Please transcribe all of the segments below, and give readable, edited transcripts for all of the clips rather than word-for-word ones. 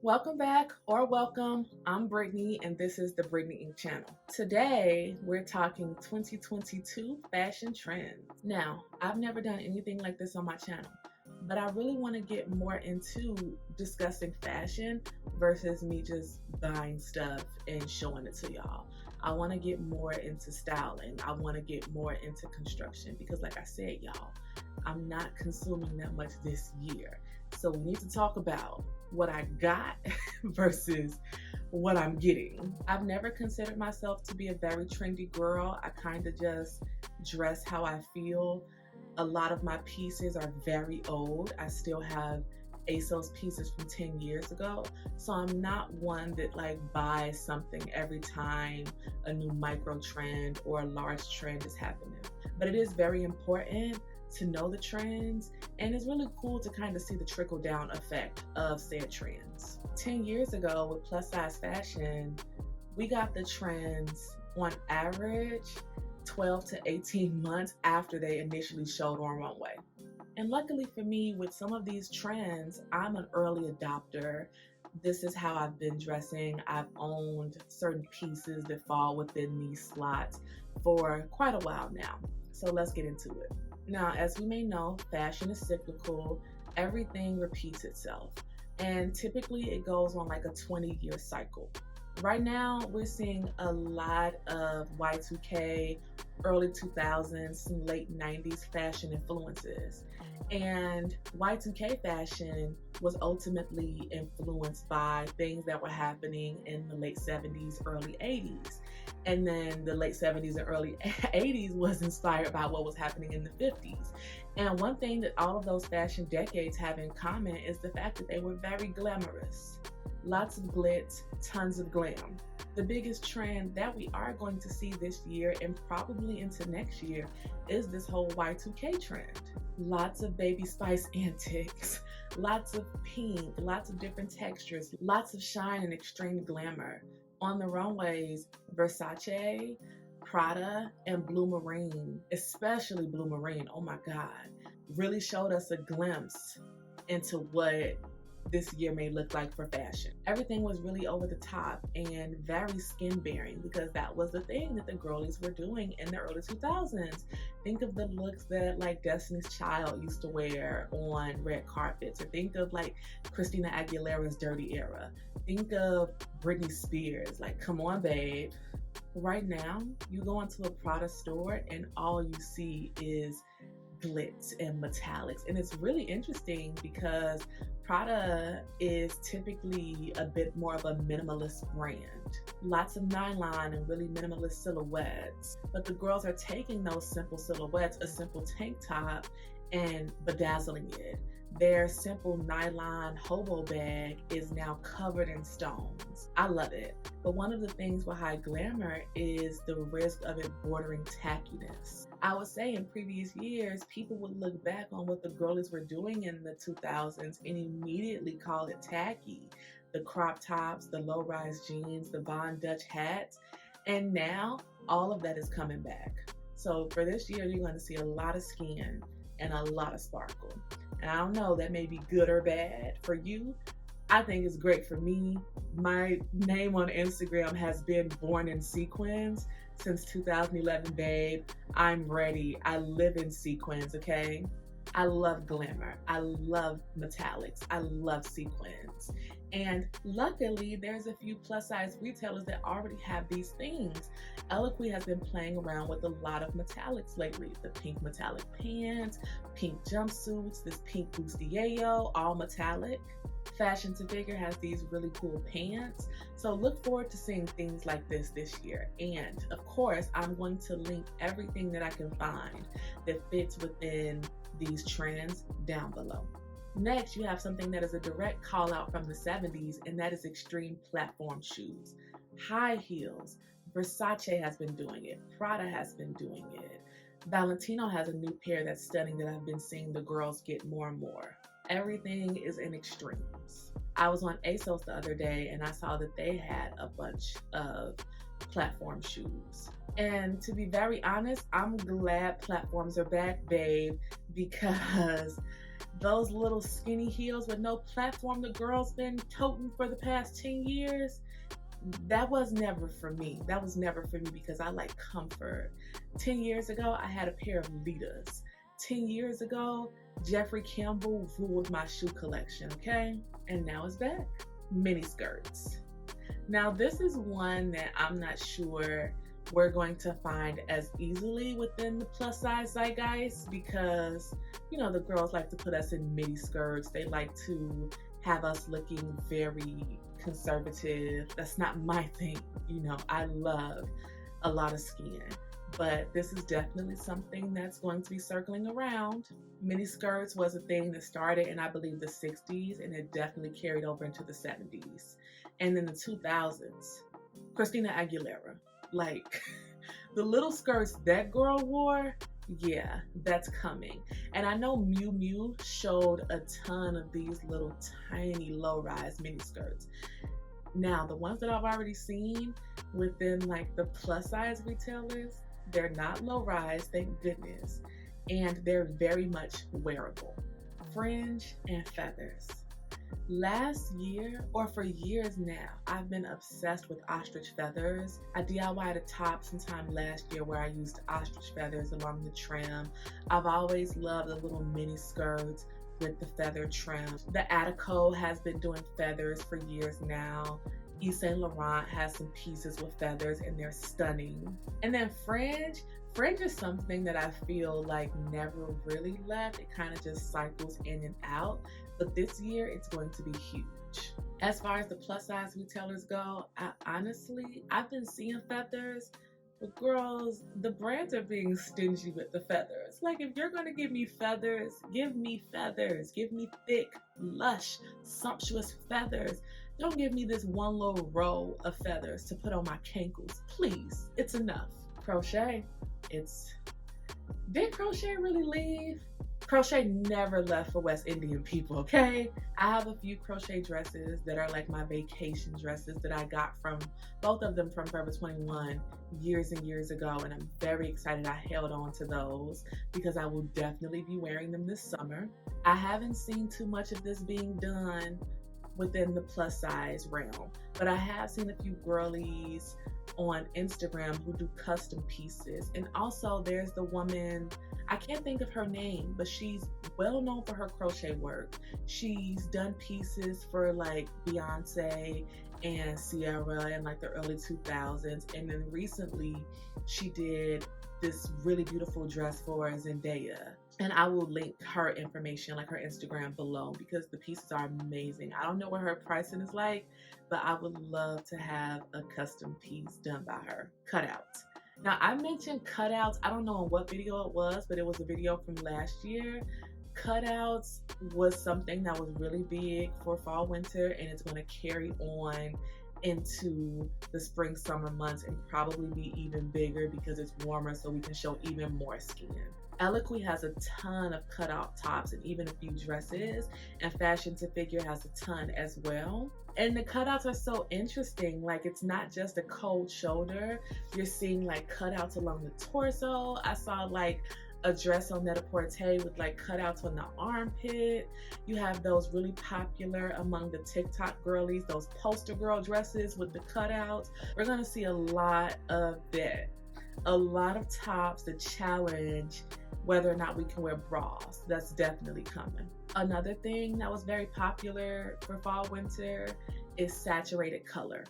Welcome back or welcome. I'm Brittney and this is the Brittneyinc channel. Today we're talking 2022 fashion trends. Now, I've never done anything like this on my channel, but I really want to get more into discussing fashion versus me just buying stuff and showing it to y'all. I want to get more into styling. I want to get more into construction because like I said, y'all, I'm not consuming that much this year. So we need to talk about what I got versus what I'm getting. I've never considered myself to be a very trendy girl. I kind of just dress how I feel. A lot of my pieces are very old. I still have ASOS pieces from 10 years ago. So I'm not one that like buys something every time a new micro trend or a large trend is happening. But it is very important to know the trends, and it's really cool to kind of see the trickle down effect of said trends. 10 years ago with plus size fashion, we got the trends on average 12 to 18 months after they initially showed on runway. And luckily for me, with some of these trends, I'm an early adopter. This is how I've been dressing. I've owned certain pieces that fall within these slots for quite a while now. So let's get into it. Now, as we may know, fashion is cyclical. Everything repeats itself. And typically it goes on like a 20-year cycle. Right now, we're seeing a lot of Y2K, early 2000s, some late 90s fashion influences. And Y2K fashion was ultimately influenced by things that were happening in the late 70s, early 80s. And then the late 70s and early 80s was inspired by what was happening in the 50s. And one thing that all of those fashion decades have in common is the fact that they were very glamorous. Lots of glitz, tons of glam. The biggest trend that we are going to see this year and probably into next year is this whole Y2K trend. Lots of baby spice antics, lots of pink, lots of different textures, lots of shine and extreme glamour. On the runways, Versace, Prada, and Blue Marine, especially Blue Marine, oh my God, really showed us a glimpse into what this year may look like for fashion. Everything was really over the top and very skin bearing because that was the thing that the girlies were doing in the early 2000s. Think of the looks that like Destiny's Child used to wear on red carpets, or think of like Christina Aguilera's Dirty Era. Think of Britney Spears, like come on babe. Right now, you go into a Prada store and all you see is glitz and metallics. And it's really interesting because Prada is typically a bit more of a minimalist brand. Lots of nylon and really minimalist silhouettes. But the girls are taking those simple silhouettes, a simple tank top, and bedazzling it. Their simple nylon hobo bag is now covered in stones. I love it. But one of the things with high glamour is the risk of it bordering tackiness. I would say in previous years, people would look back on what the girlies were doing in the 2000s and immediately call it tacky. The crop tops, the low-rise jeans, the Von Dutch hats, and now all of that is coming back. So for this year, you're going to see a lot of skin and a lot of sparkle. And I don't know, that may be good or bad for you. I think it's great for me. My name on Instagram has been Born in Sequins since 2011, babe. I'm ready. I live in sequins, okay? I love glamour. I love metallics. I love sequins. And luckily, there's a few plus size retailers that already have these things. Eloquii has been playing around with a lot of metallics lately. The pink metallic pants, pink jumpsuits, this pink bustier, all metallic. Fashion to Figure has these really cool pants. So look forward to seeing things like this year. And of course, I'm going to link everything that I can find that fits within these trends down below. Next, you have something that is a direct call out from the 70s, and that is extreme platform shoes. High heels. Versace has been doing it. Prada has been doing it. Valentino has a new pair that's stunning that I've been seeing the girls get more and more. Everything is in extremes. I was on ASOS the other day and I saw that they had a bunch of platform shoes. And to be very honest, I'm glad platforms are back, babe, because those little skinny heels with no platform the girls been toting for the past 10 years, that was never for me. That was never for me because I like comfort. 10 years ago, I had a pair of Litas. 10 years ago, Jeffrey Campbell ruled my shoe collection, okay? And now it's back. Mini skirts. Now, this is one that I'm not sure we're going to find as easily within the plus size zeitgeist because, you know, the girls like to put us in mini skirts. They like to have us looking very conservative. That's not my thing. You know, I love a lot of skin, but this is definitely something that's going to be circling around. Mini skirts was a thing that started in, I believe, the 60s, and it definitely carried over into the 70s. And then the 2000s, Christina Aguilera. Like, the little skirts that girl wore, yeah, that's coming. And I know Miu Miu showed a ton of these little tiny low-rise mini skirts. Now, the ones that I've already seen within like the plus size retailers, they're not low-rise, thank goodness. And they're very much wearable. Fringe and feathers. Last year, or for years now, I've been obsessed with ostrich feathers. I DIY'd a top sometime last year where I used ostrich feathers along the trim. I've always loved the little mini skirts with the feather trim. The Attico has been doing feathers for years now. Yves Saint Laurent has some pieces with feathers and they're stunning. And then fringe is something that I feel like never really left. It kind of just cycles in and out. But this year, it's going to be huge. As far as the plus size retailers go, I've been seeing feathers, but girls, the brands are being stingy with the feathers. Like, if you're going to give me feathers. Give me thick, lush, sumptuous feathers. Don't give me this one little row of feathers to put on my cankles. Please, it's enough. Crochet, did crochet really leave? Crochet never left for West Indian people, okay? I have a few crochet dresses that are like my vacation dresses that I got from, both of them from Forever 21 years and years ago, and I'm very excited I held on to those because I will definitely be wearing them this summer. I haven't seen too much of this being done within the plus size realm, but I have seen a few girlies on Instagram who do custom pieces. And also there's the woman, I can't think of her name, but she's well known for her crochet work. She's done pieces for like Beyonce and Sierra in like the early 2000s. And then recently she did this really beautiful dress for Zendaya. And I will link her information, like her Instagram below, because the pieces are amazing. I don't know what her pricing is like, but I would love to have a custom piece done by her. Cutouts. Now, I mentioned cutouts. I don't know in what video it was, but it was a video from last year. Cutouts was something that was really big for fall, winter, and it's going to carry on into the spring, summer months and probably be even bigger because it's warmer, so we can show even more skin. Eloquii has a ton of cutout tops and even a few dresses, and Fashion to Figure has a ton as well. And the cutouts are so interesting. Like, it's not just a cold shoulder. You're seeing like cutouts along the torso. I saw like a dress on Net-a-Porter with like cutouts on the armpit. You have those really popular among the TikTok girlies, those poster girl dresses with the cutouts. We're gonna see a lot of that. A lot of tops that challenge whether or not we can wear bras. That's definitely coming. Another thing that was very popular for fall, winter is saturated color.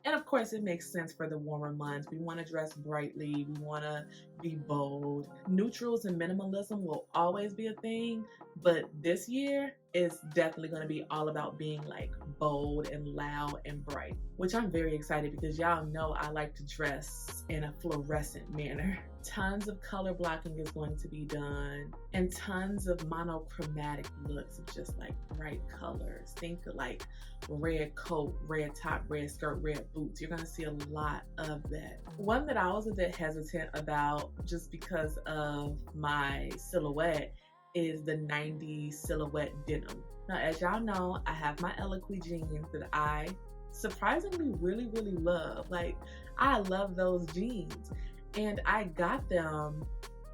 And of course, it makes sense for the warmer months. We want to dress brightly. We want to be bold. Neutrals and minimalism will always be a thing, but this year is definitely going to be all about being like bold and loud and bright, which I'm very excited because y'all know I like to dress in a fluorescent manner. Tons of color blocking is going to be done, and tons of monochromatic looks of just like bright colors. Think like red coat, red top, red skirt, red boots. You're gonna see a lot of that. One that I was a bit hesitant about just because of my silhouette is the 90s silhouette denim. Now, as y'all know, I have my Eloquii jeans that I surprisingly really love. Like, I love those jeans. And I got them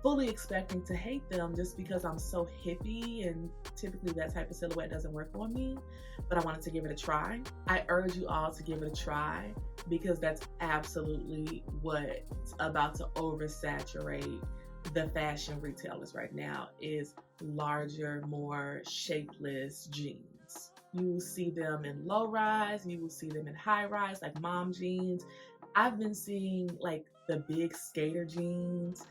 fully expecting to hate them just because I'm so hippie, and typically that type of silhouette doesn't work on me, but I wanted to give it a try. I urge you all to give it a try because that's absolutely what's about to oversaturate the fashion retailers right now, is larger, more shapeless jeans. You will see them in low rise, you will see them in high rise, like mom jeans. I've been seeing like the big skater jeans.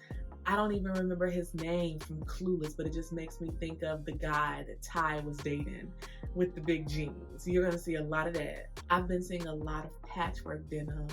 I don't even remember his name from Clueless, but it just makes me think of the guy that Ty was dating with the big jeans. You're gonna see a lot of that. I've been seeing a lot of patchwork denim,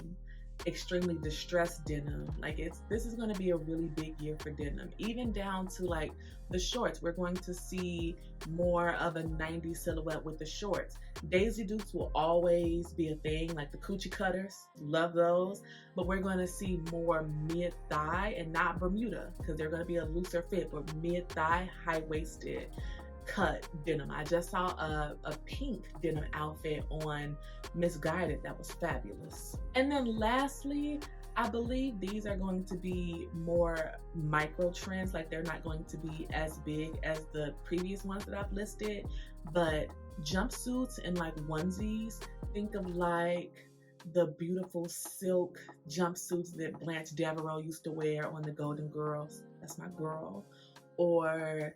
extremely distressed denim. Like this is going to be a really big year for denim, even down to like the shorts. We're going to see more of a 90s silhouette with the shorts. Daisy Dukes will always be a thing, like the coochie cutters, love those, but we're going to see more mid-thigh, and not Bermuda because they're going to be a looser fit, but mid-thigh, high-waisted cut denim. I just saw a pink denim outfit on Misguided that was fabulous. And then lastly, I believe these are going to be more micro trends. Like they're not going to be as big as the previous ones that I've listed, but jumpsuits and like onesies, think of like the beautiful silk jumpsuits that Blanche Devereaux used to wear on the Golden Girls. That's my girl. Or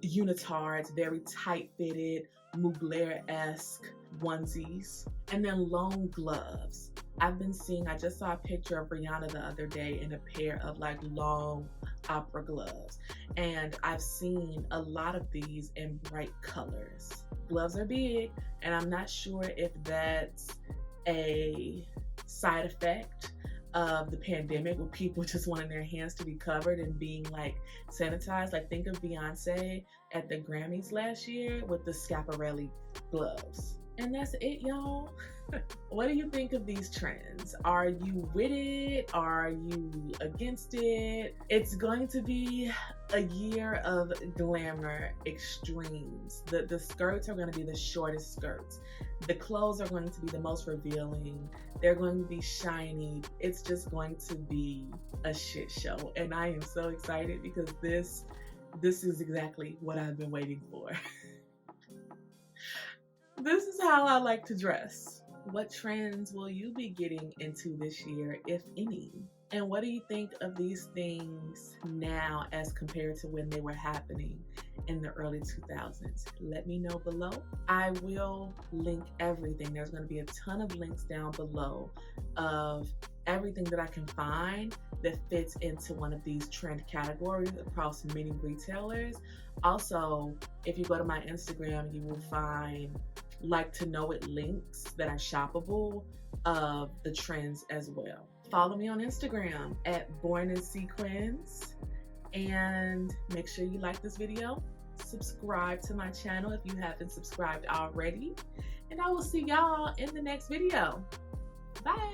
unitards, very tight-fitted, Mugler-esque onesies. And then long gloves. I just saw a picture of Rihanna the other day in a pair of like long opera gloves. And I've seen a lot of these in bright colors. Gloves are big, and I'm not sure if that's a side effect of the pandemic, with people just wanting their hands to be covered and being like sanitized. Like think of Beyonce at the Grammys last year with the Schiaparelli gloves. And that's it, y'all. What do you think of these trends? Are you with it? Are you against it? It's going to be a year of glamour extremes. The skirts are going to be the shortest skirts. The clothes are going to be the most revealing. They're going to be shiny. It's just going to be a shit show. And I am so excited because this is exactly what I've been waiting for. This is how I like to dress. What trends will you be getting into this year, if any? And what do you think of these things now as compared to when they were happening in the early 2000s? Let me know below. I will link everything. There's going to be a ton of links down below of everything that I can find that fits into one of these trend categories across many retailers. Also, if you go to my Instagram, you will find like to know it links that are shoppable of the trends as well. Follow me on Instagram at Born in Sequins, and make sure you like this video. Subscribe to my channel if you haven't subscribed already, and I will see y'all in the next video. Bye.